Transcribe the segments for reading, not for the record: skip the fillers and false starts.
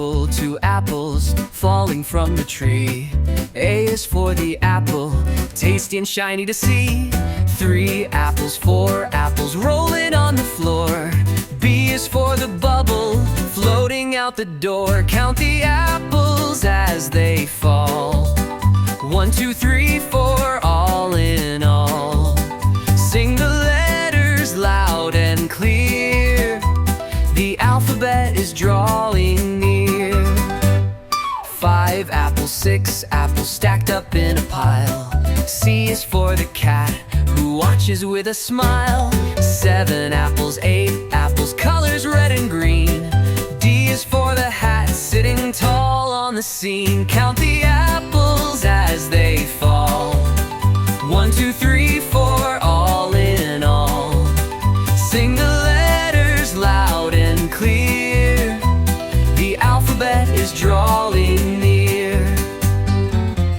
apple, 2 apples falling from the tree. A is for the apple, tasty and shiny to see. 3 apples, 4 apples rolling on the floor. B is for the bubble, floating out the door. Count the apples as they fall. 1, 2, 3, 4, all in all. Sing the letters loud and clear. The alphabet is drawing near. 5 apples, 6 apples stacked up in a pile. C is for the cat, who watches with a smile. 7 apples, 8 apples, colors red and green. D is for the hat, sitting tall on the scene. Count the apples as they fall. 1, 2, 3, 4, all in all. Sing the letters loud and clear. The alphabet is drawing near.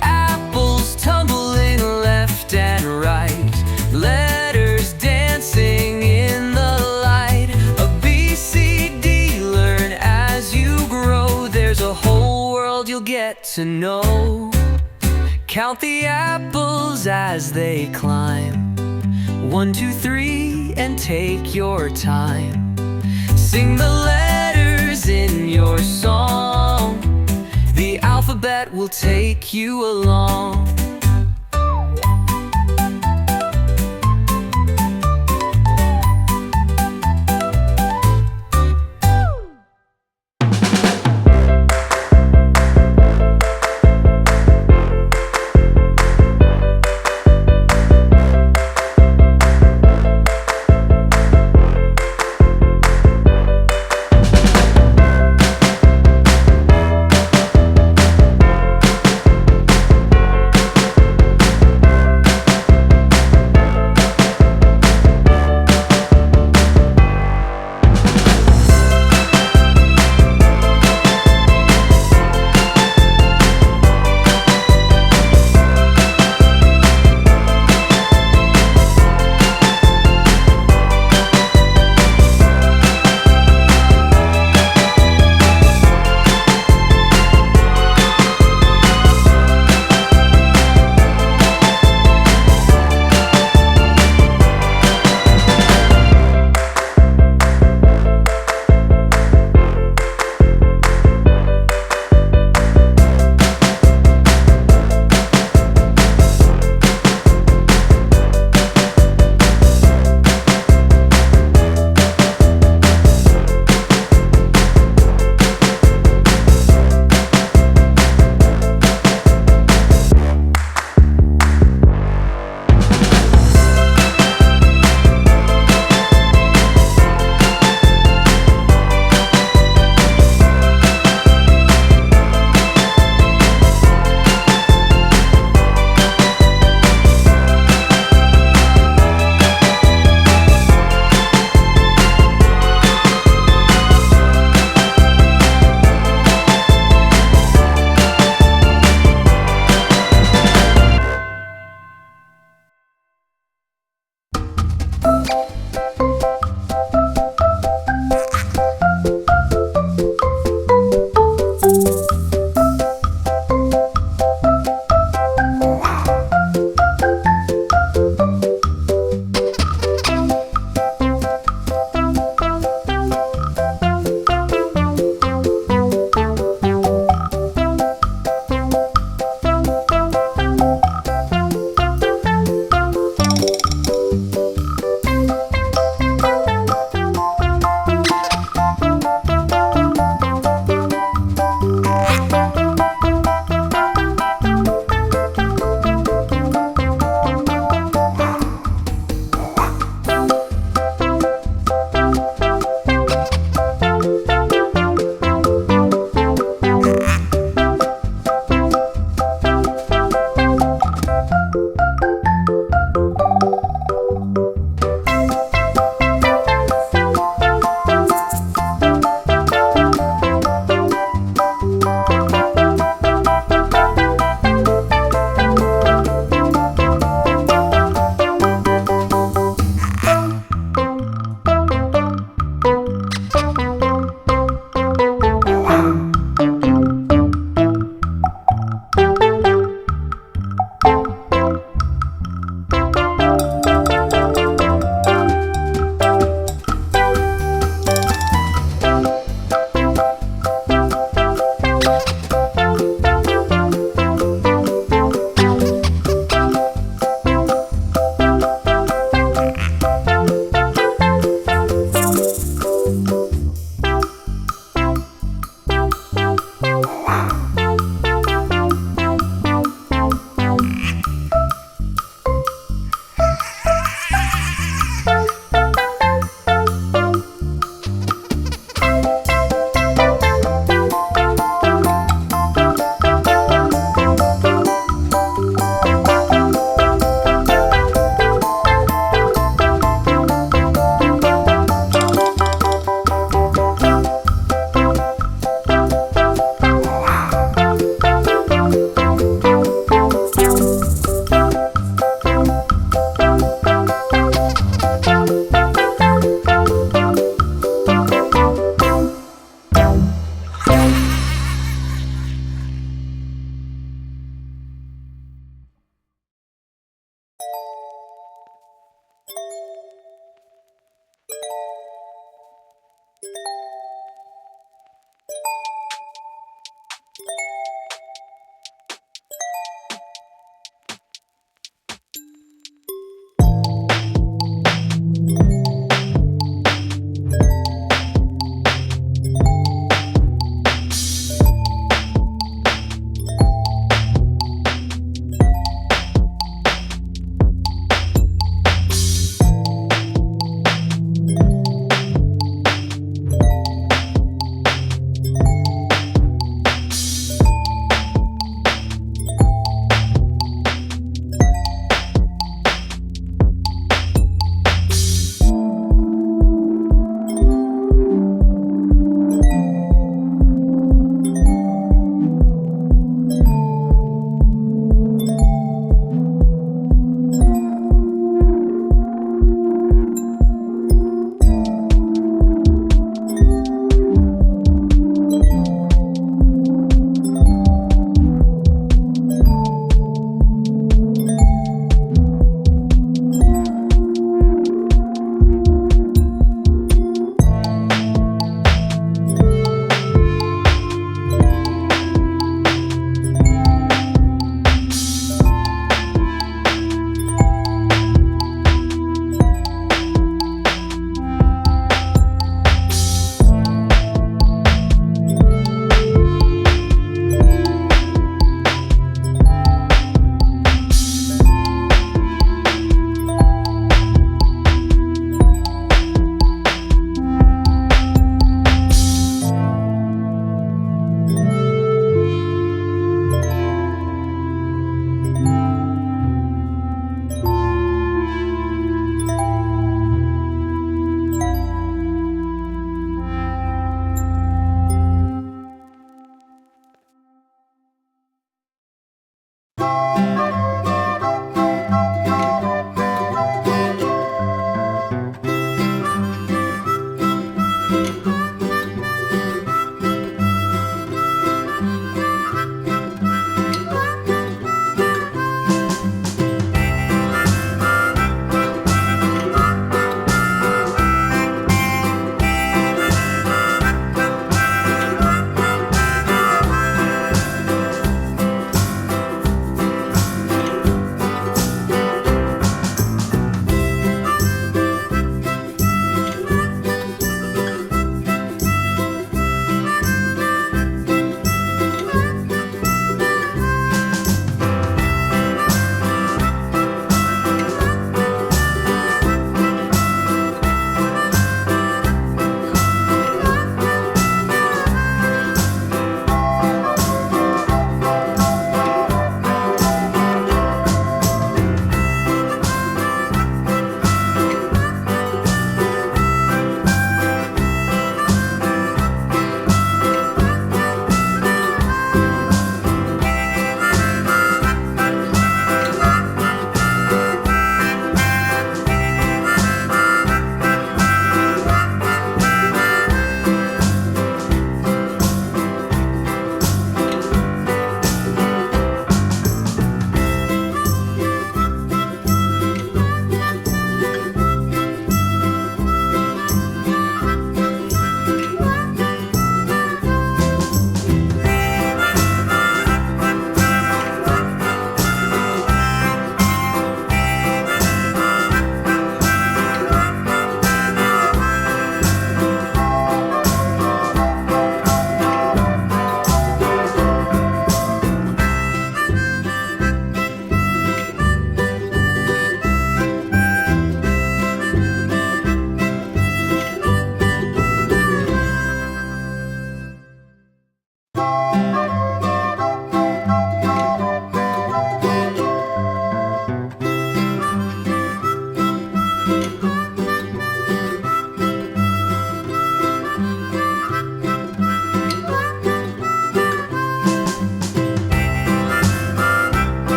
Apples tumbling left and right, letters dancing in the light. A B, C, D, learn as you grow. There's a whole world you'll get to know. Count the apples as they climb. 1, 2, 3, and take your time. Sing the letters in your song. The alphabet will take you along.